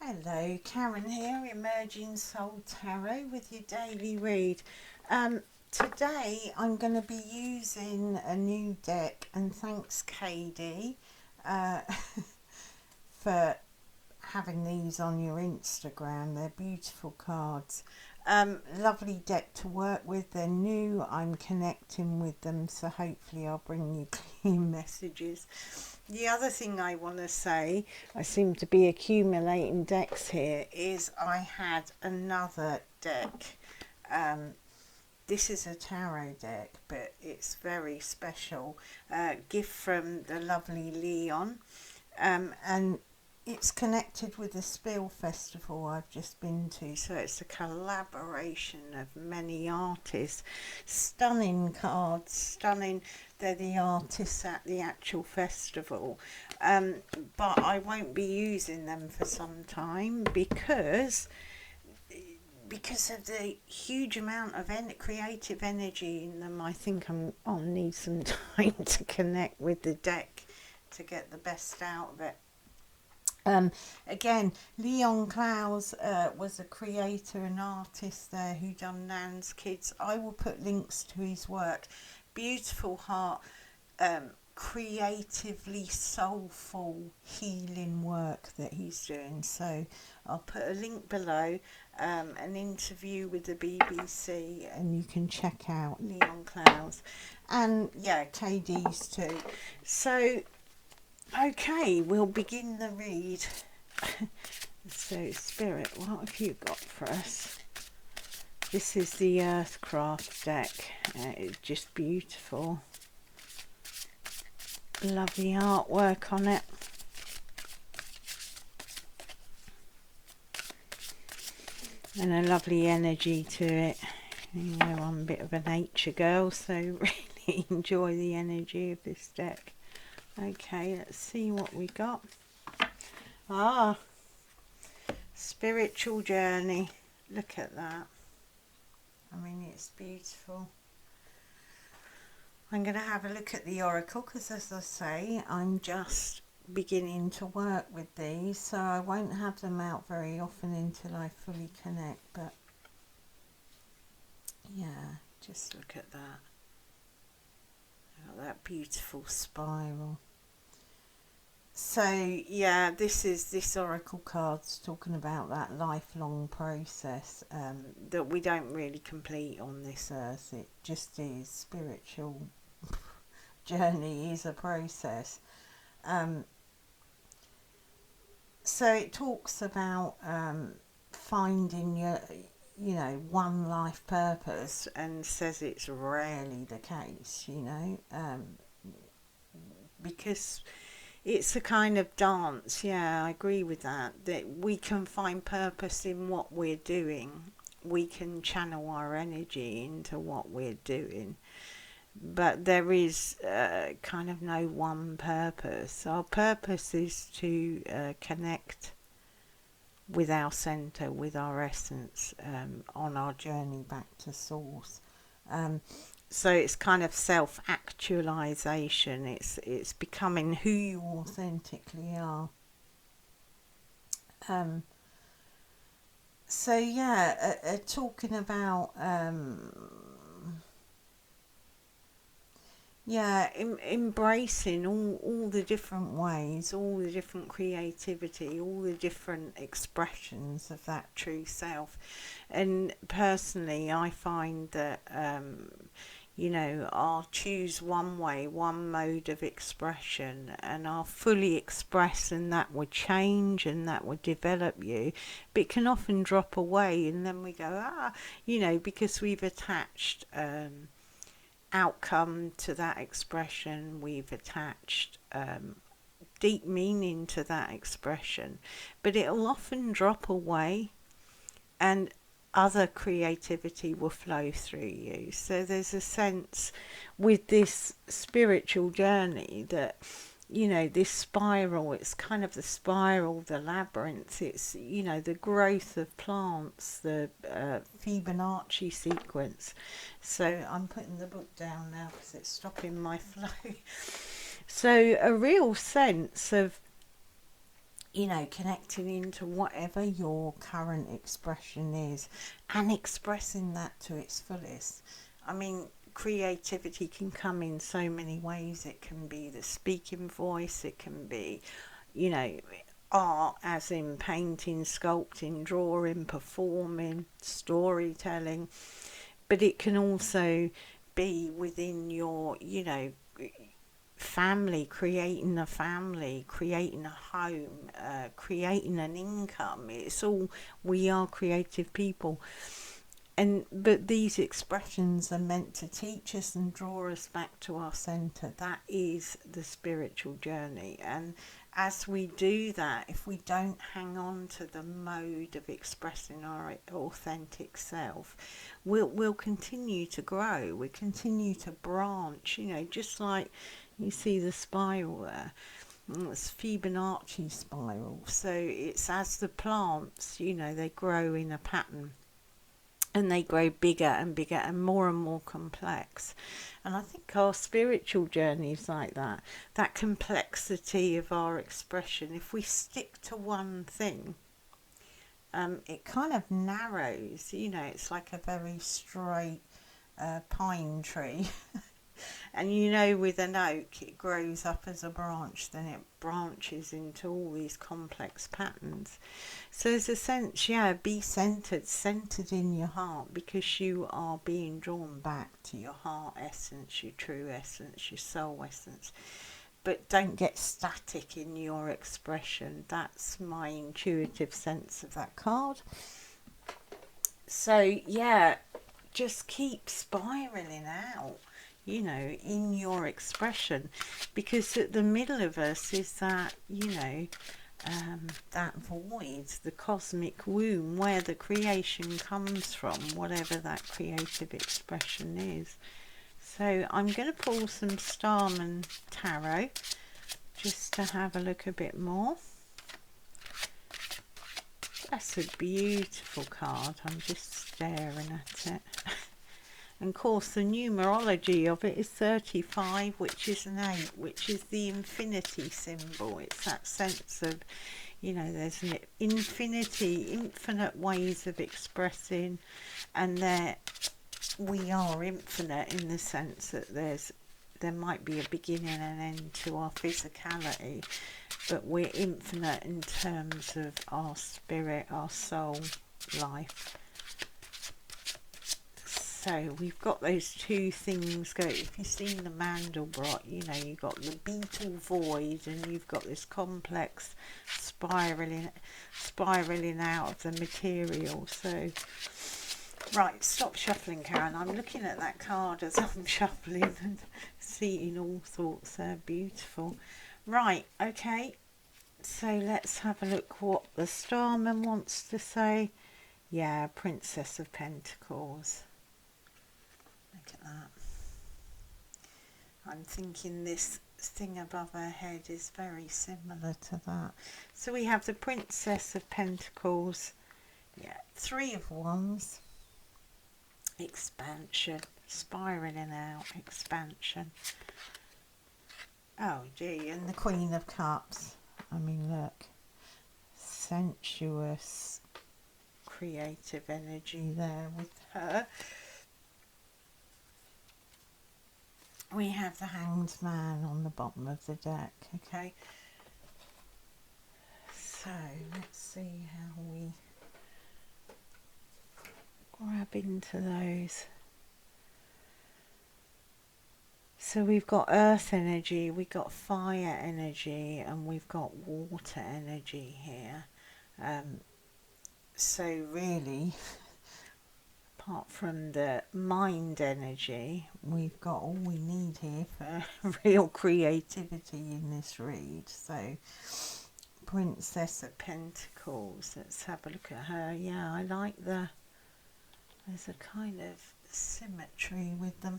Hello, Karen here, Emerging Soul Tarot with your daily read. Today I'm going to be using a new deck, and thanks Katie for having these on your Instagram. They're beautiful cards. Lovely deck to work with. They're new. I'm connecting with them, so hopefully I'll bring you clear messages. The other thing I want to say, I seem to be accumulating decks here, is I had another deck. This is a tarot deck, but it's very special. Gift from the lovely Leon. And it's connected with the Spiel Festival I've just been to, so it's a collaboration of many artists. Stunning cards, stunning. They're the artists at the actual festival, but I won't be using them for some time because of the huge amount of creative energy in them. I think I'll need some time to connect with the deck to get the best out of it. Again, Leon Klaus was a creator and artist there who done Nan's Kids. I will put links to his work. Beautiful heart, creatively soulful healing work that he's doing. So I'll put a link below, an interview with the BBC, and you can check out Leon Klaus. And yeah, KD's too. So okay, we'll begin the read. So, Spirit, what have you got for us? This is the Earthcraft deck. It's just beautiful. Lovely artwork on it. And a lovely energy to it. You know, I'm a bit of a nature girl, so really enjoy the energy of this deck. Okay, let's see what we got. Spiritual journey. Look at that. I mean, it's beautiful. I'm going to have a look at the oracle because, as I say, I'm just beginning to work with these, so I won't have them out very often until I fully connect. But yeah, just look at that. That beautiful spiral. So yeah, this oracle card's talking about that lifelong process that we don't really complete on this earth. It just is. Spiritual journey is a process. So it talks about finding your one life purpose, and says it's rarely the case, because it's a kind of dance. Yeah, I agree with that we can find purpose in what we're doing. We can channel our energy into what we're doing, but there is kind of no one purpose. Our purpose is to connect with our center, with our essence, on our journey back to source. So it's kind of self-actualization. It's becoming who you authentically are. So yeah, talking about embracing all the different ways, all the different creativity, all the different expressions of that true self. And personally, I find that I'll choose one way, one mode of expression, and I'll fully express, and that would change and that would develop you. But it can often drop away, and then we go, because we've attached outcome to that expression, we've attached deep meaning to that expression, but it'll often drop away and other creativity will flow through you. So there's a sense with this spiritual journey that this spiral, it's kind of the spiral, the labyrinth, it's the growth of plants, the Fibonacci sequence. So I'm putting the book down now because it's stopping my flow. So a real sense of you know, connecting into whatever your current expression is and expressing that to its fullest. I mean, creativity can come in so many ways. It can be the speaking voice, it can be, you know, art as in painting, sculpting, drawing, performing, storytelling, but it can also be within your, you know, family, creating a family, creating a home, creating an income. It's all, we are creative people. And but these expressions are meant to teach us and draw us back to our center. That is the spiritual journey. And as we do that, if we don't hang on to the mode of expressing our authentic self, we'll continue to grow. We continue to branch, you know, just like you see the spiral there. It's Fibonacci spiral. So it's as the plants, you know, they grow in a pattern, and they grow bigger and bigger and more complex. And I think our spiritual journey is like that. That complexity of our expression, if we stick to one thing, it kind of narrows, you know, it's like a very straight pine tree. And you know, with an oak, it grows up as a branch, then it branches into all these complex patterns. So there's a sense, yeah, be centered in your heart, because you are being drawn back to your heart essence, your true essence, your soul essence. But don't get static in your expression. That's my intuitive sense of that card. So yeah, just keep spiraling out, you know, in your expression, because at the middle of us is that, you know, that void, the cosmic womb, where the creation comes from, whatever that creative expression is. So I'm going to pull some Starman Tarot just to have a look a bit more. That's a beautiful card. I'm just staring at it. And of course the numerology of it is 35, which is an 8, which is the infinity symbol. It's that sense of, you know, there's an infinity, infinite ways of expressing, and we are infinite in the sense that there might be a beginning and end to our physicality, but we're infinite in terms of our spirit, our soul life. So we've got those two things go. If you've seen the Mandelbrot, you know, you've got the beetle void, and you've got this complex spiraling out of the material. So, right, stop shuffling, Karen. I'm looking at that card as I'm shuffling and seeing all sorts. They're beautiful. Right, okay. So let's have a look what the Starman wants to say. Yeah, Princess of Pentacles. Look at that. I'm thinking this thing above her head is very similar to that. So we have the Princess of Pentacles. Yeah, 3 of Wands. Expansion. Spiraling out. Expansion. Oh gee, and the Queen of Cups. I mean, look. Sensuous, creative energy there with her. We have the Hanged Man on the bottom of the deck, okay? So, let's see how we grab into those. So we've got earth energy, we've got fire energy, and we've got water energy here. So really, apart from the mind energy, we've got all we need here for real creativity in this read. So, Princess of Pentacles, let's have a look at her. Yeah, I like there's a kind of symmetry with them.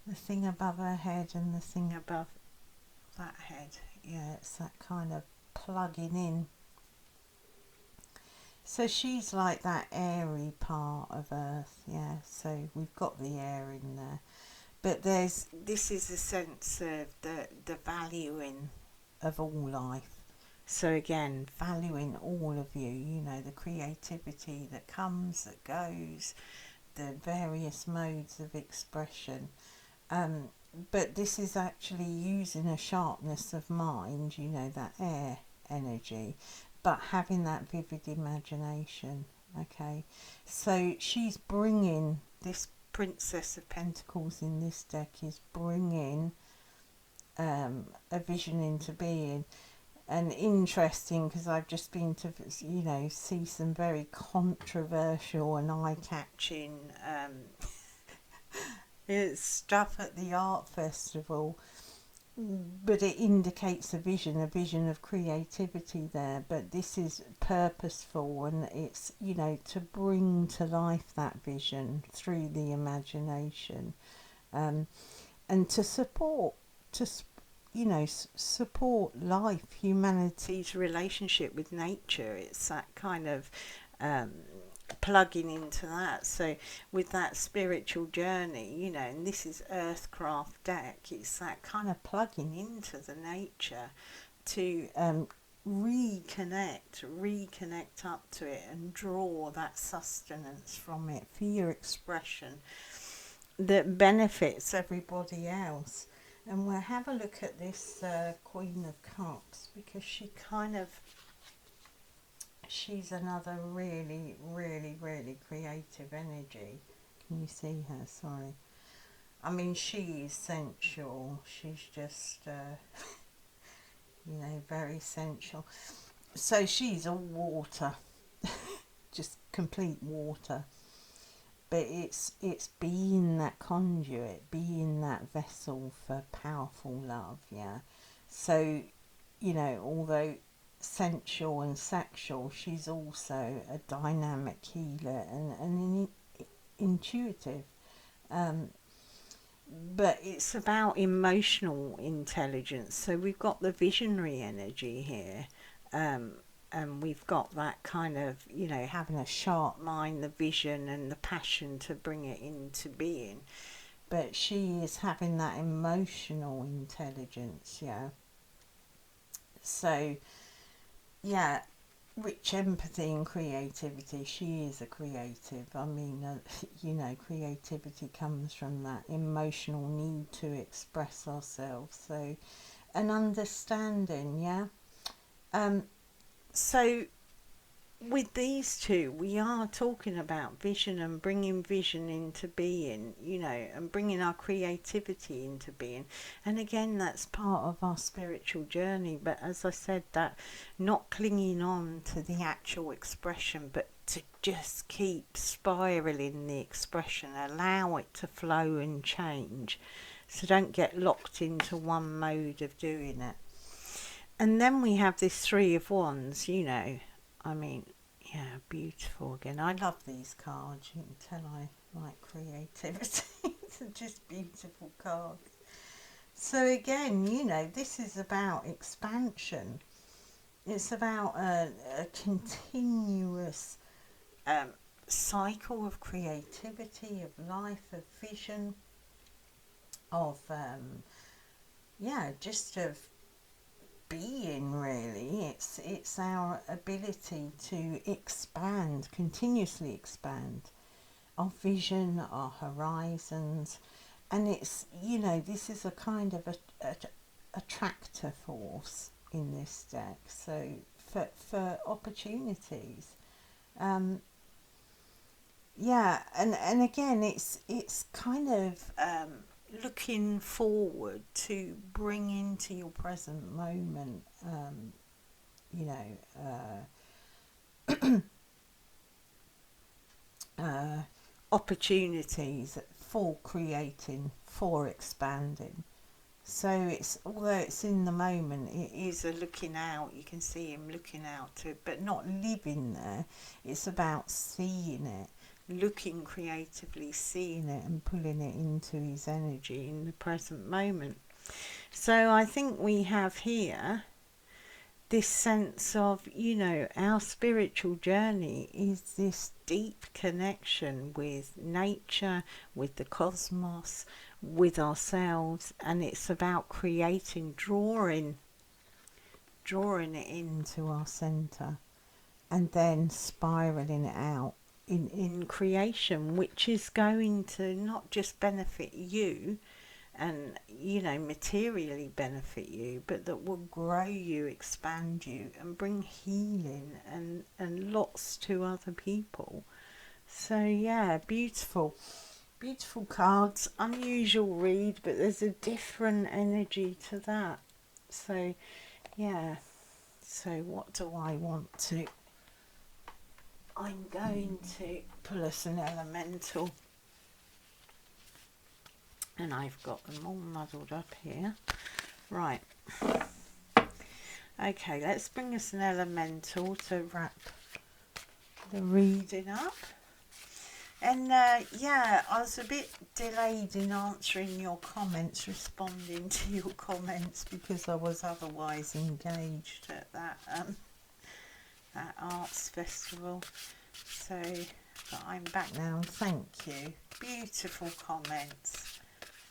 The thing above her head and the thing above that head. Yeah, it's that kind of plugging in. So she's like that airy part of Earth, yeah, so we've got the air in there. But this is a sense of the valuing of all life. So again, valuing all of you, you know, the creativity that comes, that goes, the various modes of expression. But this is actually using a sharpness of mind, you know, that air energy, but having that vivid imagination. Okay, so she's bringing this Princess of Pentacles in this deck is bringing a vision into being. And interesting, because I've just been to, you know, see some very controversial and eye-catching stuff at the art festival, but it indicates a vision of creativity there. But this is purposeful, and it's, you know, to bring to life that vision through the imagination, and to support, to you know, support life, humanity's relationship with nature. It's that kind of plugging into that. So with that spiritual journey, you know, and this is Earthcraft deck, it's that kind of plugging into the nature to reconnect up to it and draw that sustenance from it for your expression that benefits everybody else. And we'll have a look at this Queen of Cups, because she's another really, really, really creative energy. Can you see her? Sorry. I mean, she is sensual. She's just, you know, very sensual. So she's all water, just complete water. But it's being that conduit, being that vessel for powerful love, yeah. So, you know, although sensual and sexual, she's also a dynamic healer and intuitive. But it's about emotional intelligence. So we've got the visionary energy here. And we've got that kind of, you know, having a sharp mind, the vision and the passion to bring it into being. But she is having that emotional intelligence, yeah. So, yeah, rich empathy and creativity. She is a creative. I mean, you know, creativity comes from that emotional need to express ourselves. So, an understanding, yeah. So with these two, we are talking about vision and bringing vision into being, you know, and bringing our creativity into being. And again, that's part of our spiritual journey. But as I said, that not clinging on to the actual expression, but to just keep spiraling the expression, allow it to flow and change. So don't get locked into one mode of doing it. And then we have this Three of Wands, you know. I mean, yeah, beautiful again. I love these cards. You can tell I like creativity. They're just beautiful cards. So again, you know, this is about expansion. It's about a continuous cycle of creativity, of life, of vision, of, just of being, really. It's our ability to expand, continuously expand our vision, our horizons. And it's, you know, this is a kind of a attractor force in this deck, so for opportunities. And again, it's kind of looking forward to bring into your present moment, you know, opportunities for creating, for expanding. So it's, although it's in the moment, it is a looking out. You can see him looking out to, but not living there. It's about seeing it, looking creatively, seeing it and pulling it into his energy in the present moment. So I think we have here this sense of, you know, our spiritual journey is this deep connection with nature, with the cosmos, with ourselves, and it's about creating, drawing drawing it into our centre and then spiraling it out in creation, which is going to not just benefit you and, you know, materially benefit you, but that will grow you, expand you, and bring healing and lots to other people. So yeah, beautiful cards. Unusual read, but there's a different energy to that. So yeah, so what do I want to, I'm going to pull us an elemental, and I've got them all muddled up here. Right, okay, let's bring us an elemental to wrap the reading up. And yeah, I was a bit delayed in answering your comments, responding to your comments, because I was otherwise engaged at that arts festival. So, but I'm back now, and thank you. Beautiful comments.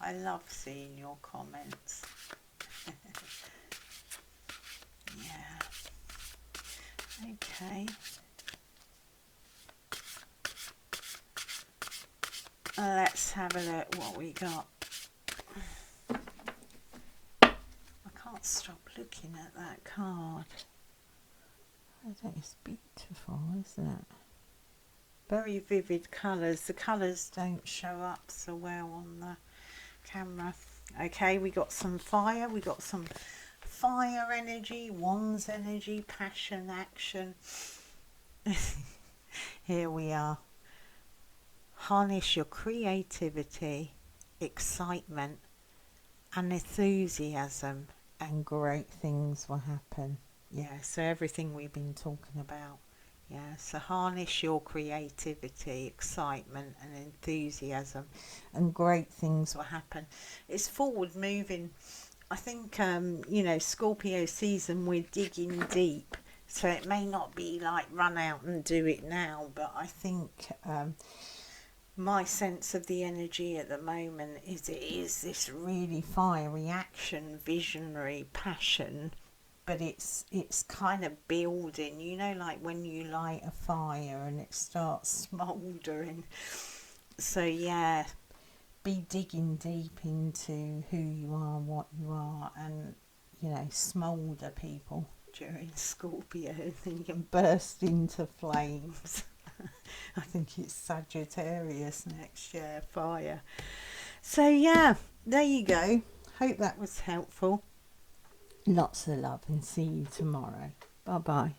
I love seeing your comments. Yeah. Okay. Let's have a look what we got. I can't stop looking at that card. I think it's beautiful, isn't it? Very vivid colours. The colours don't show up so well on the camera. Okay, we got some fire. We got some fire energy, wands energy, passion, action. Here we are. Harness your creativity, excitement and enthusiasm, and great things will happen. Yeah, so everything we've been talking about. Yeah, so harness your creativity, excitement and enthusiasm, and great things will happen. It's forward moving. I think, you know, Scorpio season, we're digging deep. So it may not be like run out and do it now, but I think my sense of the energy at the moment is it is this really fiery action, visionary passion, but it's kind of building, you know, like when you light a fire and it starts smouldering. So yeah, be digging deep into who you are, what you are, and, you know, smoulder people during Scorpio, and then you can burst into flames. I think it's Sagittarius next year, fire. So yeah, there you go. Hope that was helpful. Lots of love, and see you tomorrow. Bye bye.